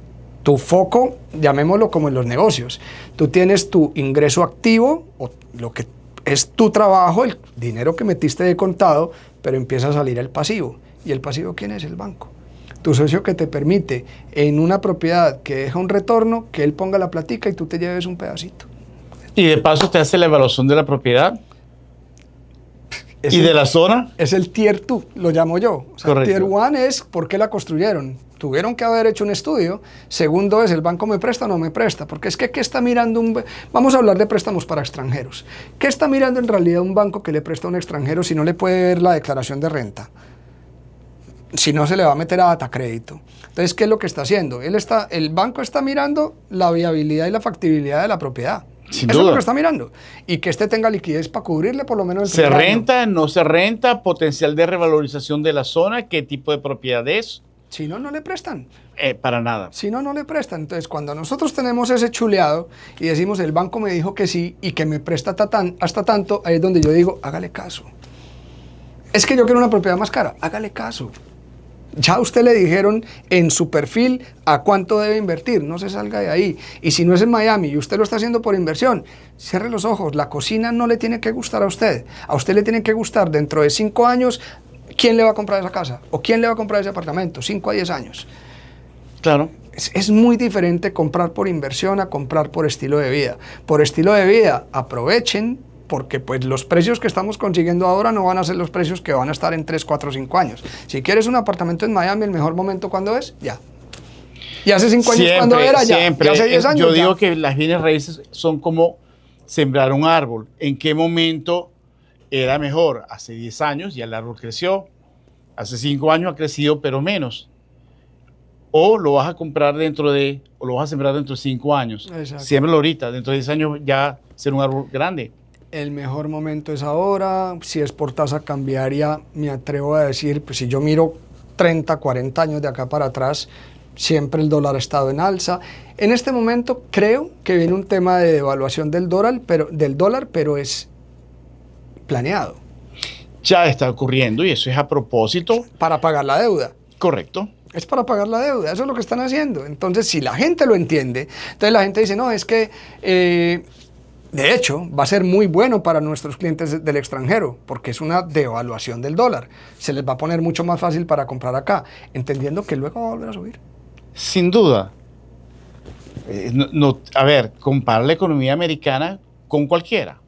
tu foco, llamémoslo como en los negocios, tú tienes tu ingreso activo, o lo que es tu trabajo, el dinero que metiste de contado, pero empieza a salir el pasivo. ¿Y el pasivo quién es? El banco. Tu socio que te permite en una propiedad que deja un retorno, que él ponga la platica y tú te lleves un pedacito. Y de paso te hace la evaluación de la propiedad y de la zona. Es el Tier 2, lo llamo yo. O sea, correcto. Tier 1 es por qué la construyeron. Tuvieron que haber hecho un estudio. Segundo es, ¿el banco me presta o no me presta? Porque es que, ¿qué está mirando Vamos a hablar de préstamos para extranjeros. ¿Qué está mirando en realidad un banco que le presta a un extranjero si no le puede ver la declaración de renta? Si no, se le va a meter a datacrédito. Entonces, ¿qué es lo que está haciendo? El banco está mirando la viabilidad y la factibilidad de la propiedad. Sin Eso duda. es lo que está mirando. Y que tenga liquidez para cubrirle por lo menos el ¿Se primer año. renta, no se renta? ¿Potencial de revalorización de la zona? ¿Qué tipo de propiedad es? Si no, no le prestan. Para nada. Si no, no le prestan. Entonces, cuando nosotros tenemos ese chuleado y decimos, el banco me dijo que sí y que me presta hasta tanto, ahí es donde yo digo, hágale caso. Es que yo quiero una propiedad más cara. Hágale caso. Ya a usted le dijeron en su perfil a cuánto debe invertir, no se salga de ahí. Y si no es en Miami y usted lo está haciendo por inversión, cierre los ojos. La cocina no le tiene que gustar a usted le tiene que gustar dentro de 5 años. ¿Quién le va a comprar esa casa? ¿O quién le va a comprar ese apartamento? 5 a 10 años. Claro. Es muy diferente comprar por inversión a comprar por estilo de vida. Por estilo de vida, aprovechen, porque pues los precios que estamos consiguiendo ahora no van a ser los precios que van a estar en 3, 4, 5 años. Si quieres un apartamento en Miami, el mejor momento, ¿cuándo es? Ya. Y hace 5 años, ¿cuándo era? Ya. Siempre. Y hace 10 años, yo digo ya. que las bienes raíces son como sembrar un árbol. ¿En qué momento era mejor? Hace 10 años ya el árbol creció. Hace 5 años ha crecido, pero menos. O lo vas a comprar o lo vas a sembrar dentro de 5 años. Exacto. Siémbralo ahorita. Dentro de 10 años ya será un árbol grande. El mejor momento es ahora. Si es por tasa cambiaria, me atrevo a decir, pues si yo miro 30, 40 años de acá para atrás, siempre el dólar ha estado en alza. En este momento creo que viene un tema de devaluación del dólar, pero es planeado. Ya está ocurriendo y eso es a propósito. Para pagar la deuda. Correcto. Es para pagar la deuda, eso es lo que están haciendo. Entonces, si la gente lo entiende, entonces la gente dice, no, es que, de hecho, va a ser muy bueno para nuestros clientes del extranjero, porque es una devaluación del dólar. Se les va a poner mucho más fácil para comprar acá, entendiendo que luego va a volver a subir. Sin duda. A ver, compara la economía americana con cualquiera.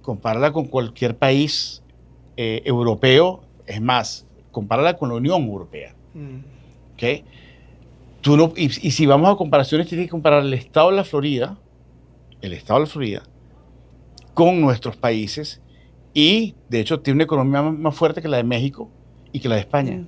Compárala con cualquier país europeo. Es más, compárala con la Unión Europea. ¿Okay? Y si vamos a comparaciones, tienes que comparar el estado de la Florida, con nuestros países, y de hecho tiene una economía más fuerte que la de México y que la de España.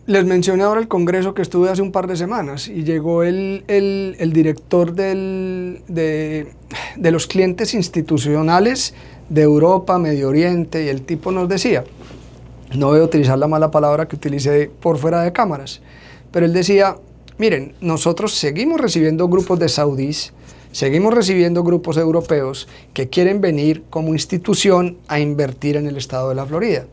Les mencioné ahora el congreso que estuve hace un par de semanas y llegó el director de los clientes institucionales de Europa, Medio Oriente, y el tipo nos decía, no voy a utilizar la mala palabra que utilicé por fuera de cámaras, pero él decía, miren, nosotros seguimos recibiendo grupos de saudíes, seguimos recibiendo grupos europeos que quieren venir como institución a invertir en el estado de la Florida.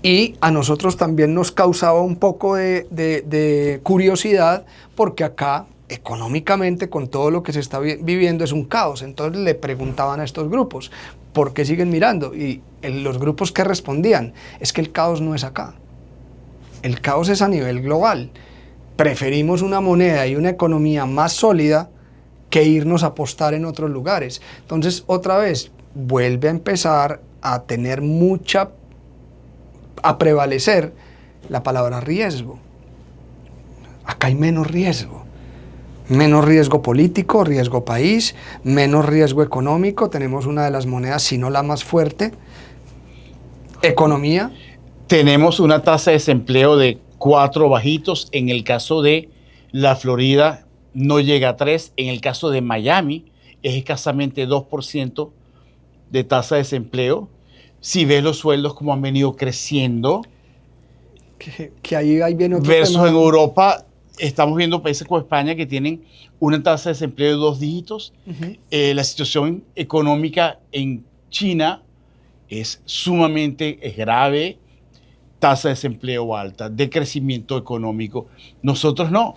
Y a nosotros también nos causaba un poco de curiosidad, porque acá, económicamente, con todo lo que se está viviendo, es un caos. Entonces le preguntaban a estos grupos, ¿por qué siguen mirando? Y los grupos que respondían, es que el caos no es acá. El caos es a nivel global. Preferimos una moneda y una economía más sólida que irnos a apostar en otros lugares. Entonces, otra vez, vuelve a empezar a tener a prevalecer la palabra riesgo. Acá hay menos riesgo político, riesgo país, menos riesgo económico. Tenemos una de las monedas, si no la más fuerte. Economía. Tenemos una tasa de desempleo de 4 bajitos. En el caso de la Florida no llega a 3. En el caso de Miami es escasamente 2% de tasa de desempleo. Si ves los sueldos como han venido creciendo, que ahí viene otro versus tema. En Europa, estamos viendo países como España que tienen una tasa de desempleo de 2 dígitos. La situación económica en China es sumamente grave, tasa de desempleo alta, de crecimiento económico. Nosotros no.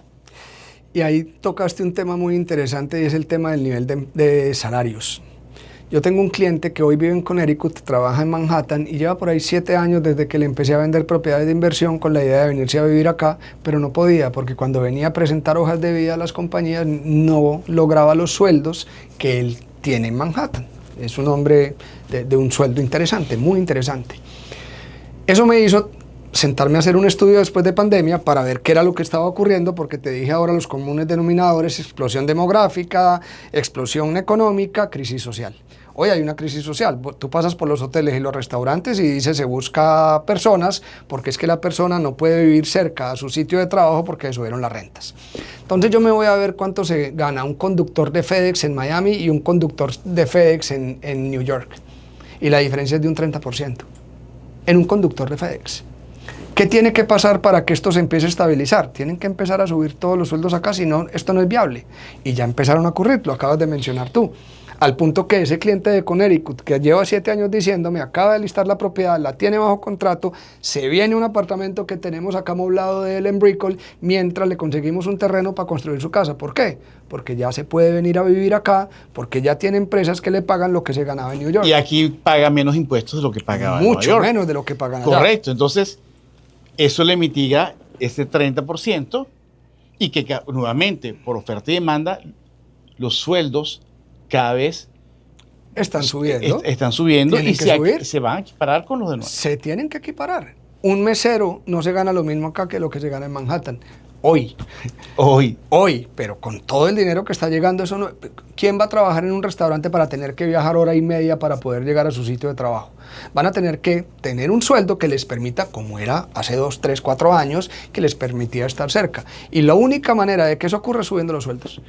Y ahí tocaste un tema muy interesante, y es el tema del nivel de salarios. Yo tengo un cliente que hoy vive en Connecticut, trabaja en Manhattan y lleva por ahí 7 años desde que le empecé a vender propiedades de inversión con la idea de venirse a vivir acá, pero no podía, porque cuando venía a presentar hojas de vida a las compañías no lograba los sueldos que él tiene en Manhattan. Es un hombre de un sueldo interesante, muy interesante. Eso me hizo sentarme a hacer un estudio después de pandemia para ver qué era lo que estaba ocurriendo, porque te dije ahora los comunes denominadores: explosión demográfica, explosión económica, crisis social. Hoy hay una crisis social. Tú pasas por los hoteles y los restaurantes y dices, se busca personas, porque es que la persona no puede vivir cerca a su sitio de trabajo porque subieron las rentas. Entonces yo me voy a ver cuánto se gana un conductor de FedEx en Miami y un conductor de FedEx en New York. Y la diferencia es de un 30% en un conductor de FedEx. ¿Qué tiene que pasar para que esto se empiece a estabilizar? Tienen que empezar a subir todos los sueldos acá, si no, esto no es viable. Y ya empezaron a ocurrir, lo acabas de mencionar tú. Al punto que ese cliente de Connecticut, que lleva 7 años diciéndome, acaba de listar la propiedad, la tiene bajo contrato, se viene un apartamento que tenemos acá amoblado de él en Brickell, mientras le conseguimos un terreno para construir su casa. ¿Por qué? Porque ya se puede venir a vivir acá, porque ya tiene empresas que le pagan lo que se ganaba en New York. Y aquí paga menos impuestos de lo que pagaba en Nueva Mucho York. menos de lo que pagan allá. Correcto. Entonces, eso le mitiga ese 30% y que nuevamente, por oferta y demanda, los sueldos cada vez Están subiendo. están subiendo Tienen y que subir. se van a equiparar con los de Nueva York. Se tienen que equiparar. Un mesero no se gana lo mismo acá que lo que se gana en Manhattan. Hoy, pero con todo el dinero que está llegando, eso no, ¿quién va a trabajar en un restaurante para tener que viajar hora y media para poder llegar a su sitio de trabajo? Van a tener que tener un sueldo que les permita, como era hace 2, 3, 4 años, que les permitía estar cerca. Y la única manera de que eso ocurra es subiendo los sueldos.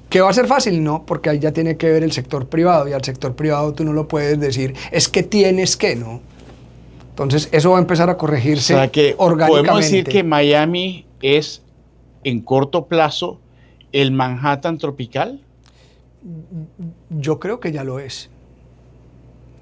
¿Que va a ser fácil? No, porque ahí ya tiene que ver el sector privado, y al sector privado tú no lo puedes decir, es que tienes que, ¿no? Entonces eso va a empezar a corregirse, o sea que orgánicamente. podemos decir que Miami es en corto plazo el Manhattan tropical. Yo creo que ya lo es.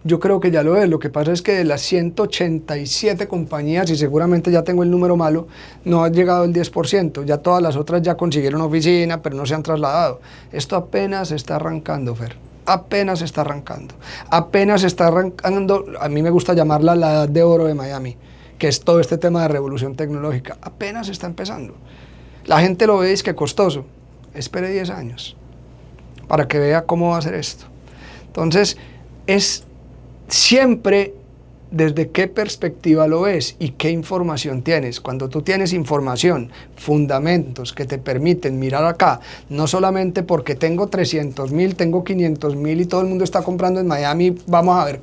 Yo creo que ya lo es. Lo que pasa es que de las 187 compañías, y seguramente ya tengo el número malo, no ha llegado el 10%. Ya todas las otras ya consiguieron oficina, pero no se han trasladado. Esto apenas está arrancando, Fer. Apenas está arrancando. Apenas está arrancando, a mí me gusta llamarla la edad de oro de Miami, que es todo este tema de revolución tecnológica. Apenas está empezando. La gente lo ve y es que costoso. Espere 10 años para que vea cómo va a ser esto. Entonces, es siempre desde qué perspectiva lo ves y qué información tienes. Cuando tú tienes información, fundamentos que te permiten mirar acá, no solamente porque tengo 300,000, tengo 500,000 y todo el mundo está comprando en Miami, vamos a ver,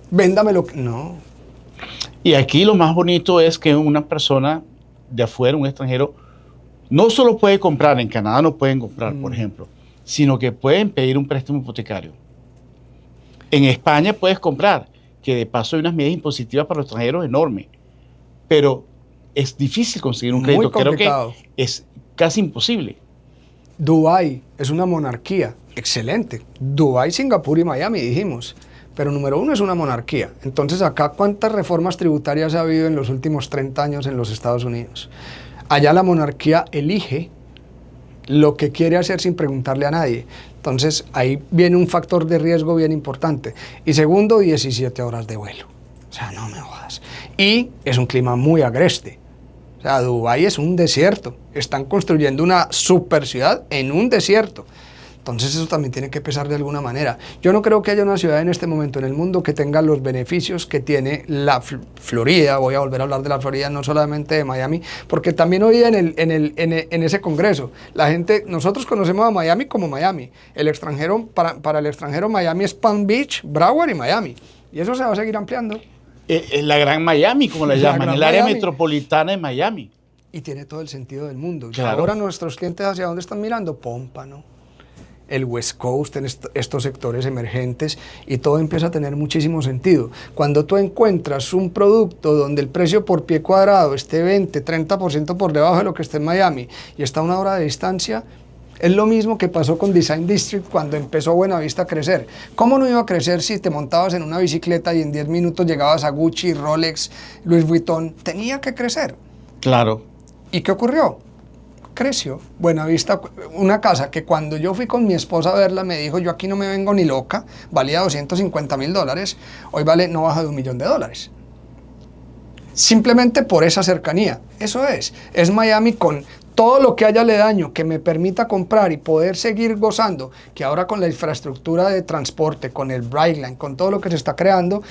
véndamelo. No. Y aquí lo más bonito es que una persona de afuera, un extranjero, no solo puede comprar, en Canadá no pueden comprar, por ejemplo, sino que pueden pedir un préstamo hipotecario. En España puedes comprar, que de paso hay unas medidas impositivas para los extranjeros enormes, pero es difícil conseguir un crédito. Creo que es casi imposible. Dubái es una monarquía, excelente. Dubái, Singapur y Miami, dijimos. Pero número 1 es una monarquía. Entonces acá, ¿cuántas reformas tributarias ha habido en los últimos 30 años en los Estados Unidos? Allá la monarquía elige lo que quiere hacer sin preguntarle a nadie. Entonces ahí viene un factor de riesgo bien importante. Y segundo, 17 horas de vuelo. O sea, no me jodas. Y es un clima muy agreste. O sea, Dubái es un desierto. Están construyendo una super ciudad en un desierto. Entonces eso también tiene que pesar de alguna manera. Yo no creo que haya una ciudad en este momento en el mundo que tenga los beneficios que tiene la Florida. Voy a volver a hablar de la Florida, no solamente de Miami, porque también hoy en ese congreso, la gente, nosotros conocemos a Miami como Miami. El extranjero, para el extranjero, Miami es Palm Beach, Broward y Miami. Y eso se va a seguir ampliando. La Gran Miami, como la llaman, el área metropolitana de Miami. Y tiene todo el sentido del mundo. Claro. Ahora nuestros clientes, ¿hacia dónde están mirando? Pómpano, el West Coast, en estos sectores emergentes, y todo empieza a tener muchísimo sentido. Cuando tú encuentras un producto donde el precio por pie cuadrado esté 20, 30% por debajo de lo que está en Miami y está a 1 hora de distancia, es lo mismo que pasó con Design District cuando empezó Buenavista a crecer. ¿Cómo no iba a crecer si te montabas en una bicicleta y en 10 minutos llegabas a Gucci, Rolex, Louis Vuitton? Tenía que crecer. Claro. ¿Y qué ocurrió? Creció. Buenavista, una casa que cuando yo fui con mi esposa a verla me dijo, yo aquí no me vengo ni loca, valía $250,000, hoy vale no baja de $1,000,000. Simplemente por esa cercanía. Eso es Miami con todo lo que haya aledaño que me permita comprar y poder seguir gozando, que ahora con la infraestructura de transporte, con el Brightline, con todo lo que se está creando,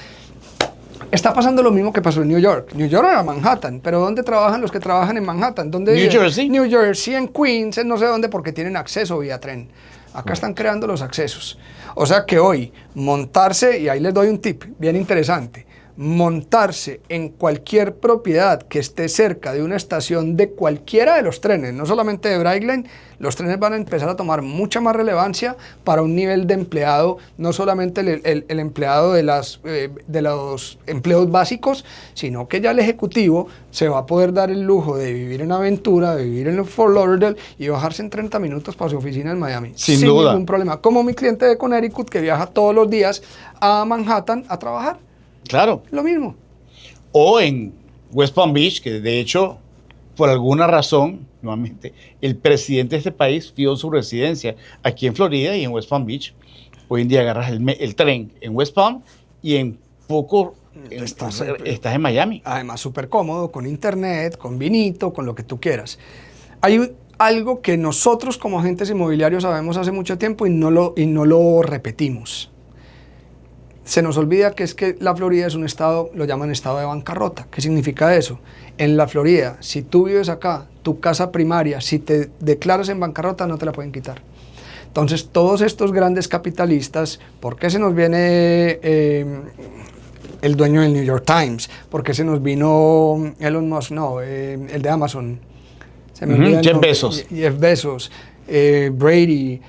está pasando lo mismo que pasó en New York. New York era Manhattan, pero ¿dónde trabajan los que trabajan en Manhattan? ¿Dónde New viven? Jersey. New Jersey, en Queens, en no sé dónde, porque tienen acceso vía tren. Acá están creando los accesos. O sea que hoy, montarse, y ahí les doy un tip bien interesante, montarse en cualquier propiedad que esté cerca de una estación de cualquiera de los trenes, no solamente de Brightline, los trenes van a empezar a tomar mucha más relevancia para un nivel de empleado, no solamente el empleado de los empleos básicos, sino que ya el ejecutivo se va a poder dar el lujo de vivir en Aventura, de vivir en Fort Lauderdale y bajarse en 30 minutos para su oficina en Miami. Sin duda. Ningún problema. Como mi cliente de Connecticut que viaja todos los días a Manhattan a trabajar. Claro. Lo mismo. O en West Palm Beach, que de hecho, por alguna razón, nuevamente, el presidente de este país fijó su residencia aquí en Florida y en West Palm Beach. Hoy en día agarras el tren en West Palm y en poco estás en Miami. Además, súper cómodo, con internet, con vinito, con lo que tú quieras. Hay algo que nosotros como agentes inmobiliarios sabemos hace mucho tiempo y no lo repetimos. Se nos olvida que es que la Florida es un estado, lo llaman estado de bancarrota. ¿Qué significa eso? En la Florida, si tú vives acá, tu casa primaria, si te declaras en bancarrota, no te la pueden quitar. Entonces, todos estos grandes capitalistas, ¿por qué se nos viene el dueño del New York Times? ¿Por qué se nos vino Elon Musk? No, el de Amazon. Se me olvida Jeff Bezos. Jeff Bezos, Brady.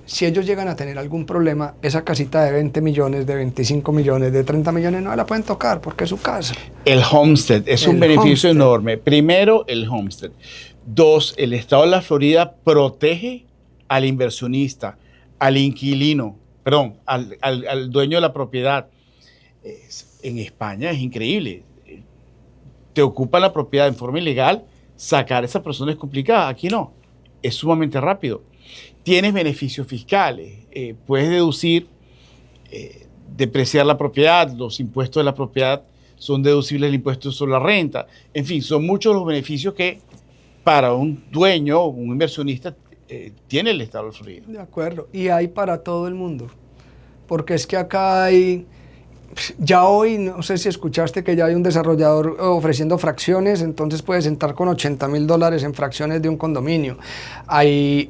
Si ellos llegan a tener algún problema, esa casita de 20 millones, de 25 millones, de 30 millones, no la pueden tocar porque es su casa. El homestead es un beneficio enorme. Primero, el homestead. Dos, el estado de la Florida protege al inversionista, al inquilino, perdón, al dueño de la propiedad. En España es increíble. Te ocupa la propiedad en forma ilegal, sacar a esa persona es complicado. Aquí no, es sumamente rápido. Tienes beneficios fiscales, puedes deducir, depreciar la propiedad, los impuestos de la propiedad son deducibles del impuesto sobre la renta. En fin, son muchos los beneficios que para un dueño, un inversionista, tiene el estado de Florida. De acuerdo, y hay para todo el mundo, porque es que acá hay... Ya hoy, no sé si escuchaste que ya hay un desarrollador ofreciendo fracciones, entonces puedes entrar con $80,000 en fracciones de un condominio. Hay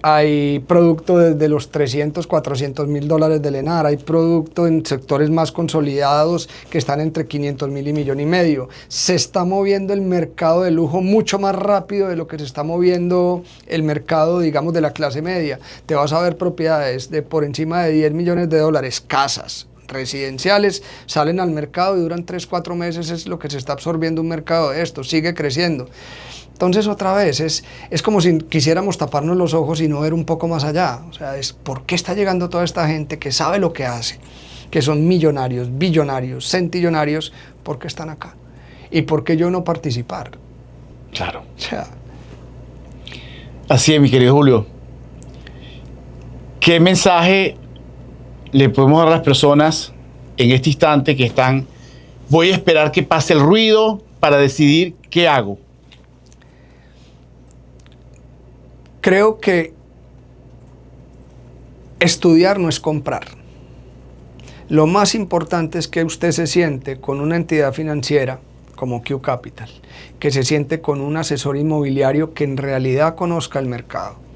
producto desde los $300,000, $400,000 del ENAR, hay producto en sectores más consolidados que están entre $500,000 y $1,500,000. Se está moviendo el mercado de lujo mucho más rápido de lo que se está moviendo el mercado, digamos, de la clase media. Te vas a ver propiedades de por encima de $10 millones, casas residenciales, salen al mercado y duran 3-4 meses, es lo que se está absorbiendo un mercado de esto, sigue creciendo. Entonces otra vez, es como si quisiéramos taparnos los ojos y no ver un poco más allá. O sea, ¿por qué está llegando toda esta gente que sabe lo que hace? Que son millonarios, billonarios, centillonarios, ¿por qué están acá? ¿Y por qué yo no participar? Claro. O sea, así es, mi querido Julio. ¿Qué mensaje le podemos dar a las personas en este instante que están, voy a esperar que pase el ruido para decidir qué hago? Creo que estudiar no es comprar. Lo más importante es que usted se siente con una entidad financiera como Q Capital, que se siente con un asesor inmobiliario que en realidad conozca el mercado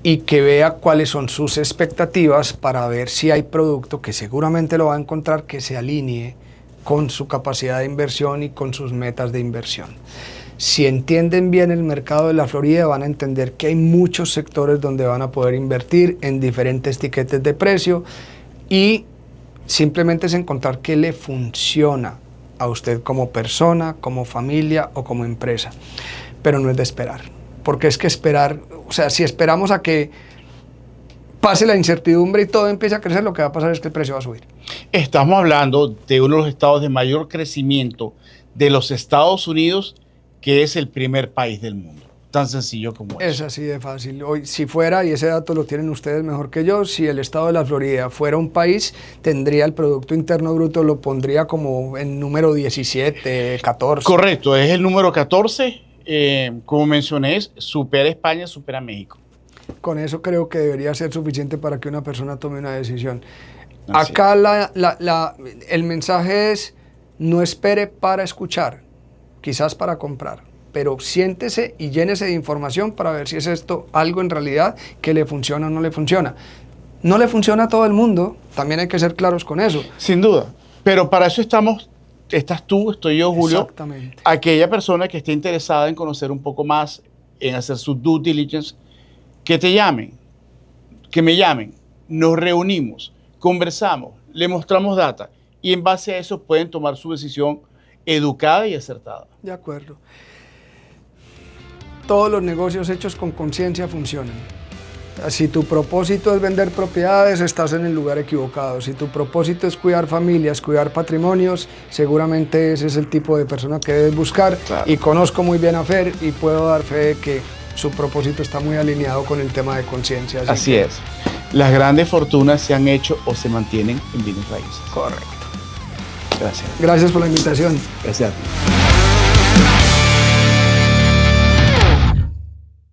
y que vea cuáles son sus expectativas para ver si hay producto que seguramente lo va a encontrar que se alinee con su capacidad de inversión y con sus metas de inversión. Si entienden bien el mercado de la Florida, van a entender que hay muchos sectores donde van a poder invertir en diferentes tiquetes de precio y simplemente es encontrar qué le funciona a usted como persona, como familia o como empresa. Pero no es de esperar, porque es que esperar, o sea, si esperamos a que pase la incertidumbre y todo empiece a crecer, lo que va a pasar es que el precio va a subir. Estamos hablando de uno de los estados de mayor crecimiento de los Estados Unidos, que es el primer país del mundo. Tan sencillo como eso. Es así de fácil. Hoy, si fuera, y ese dato lo tienen ustedes mejor que yo, si el estado de la Florida fuera un país, tendría el Producto Interno Bruto, lo pondría como en número 17, 14. Correcto, es el número 14. Como mencioné, supera España, supera México. Con eso creo que debería ser suficiente para que una persona tome una decisión. Así Acá el mensaje es, no espere para escuchar, quizás para comprar, pero siéntese y llénese de información para ver si es esto algo en realidad que le funciona o no le funciona. No le funciona a todo el mundo, también hay que ser claros con eso. Sin duda. Pero para eso estás tú, estoy yo, Julio. Exactamente. Aquella persona que esté interesada en conocer un poco más, en hacer su due diligence, que te llamen, que me llamen, nos reunimos, conversamos, le mostramos data y en base a eso pueden tomar su decisión educada y acertada. De acuerdo. Todos los negocios hechos con conciencia funcionan. Si tu propósito es vender propiedades, estás en el lugar equivocado. Si tu propósito es cuidar familias, cuidar patrimonios, seguramente ese es el tipo de persona que debes buscar. Claro. Y conozco muy bien a Fer y puedo dar fe de que su propósito está muy alineado con el tema de conciencia. Así es. Las grandes fortunas se han hecho o se mantienen en bienes raíces. Correcto. Gracias. Gracias por la invitación. Gracias a ti.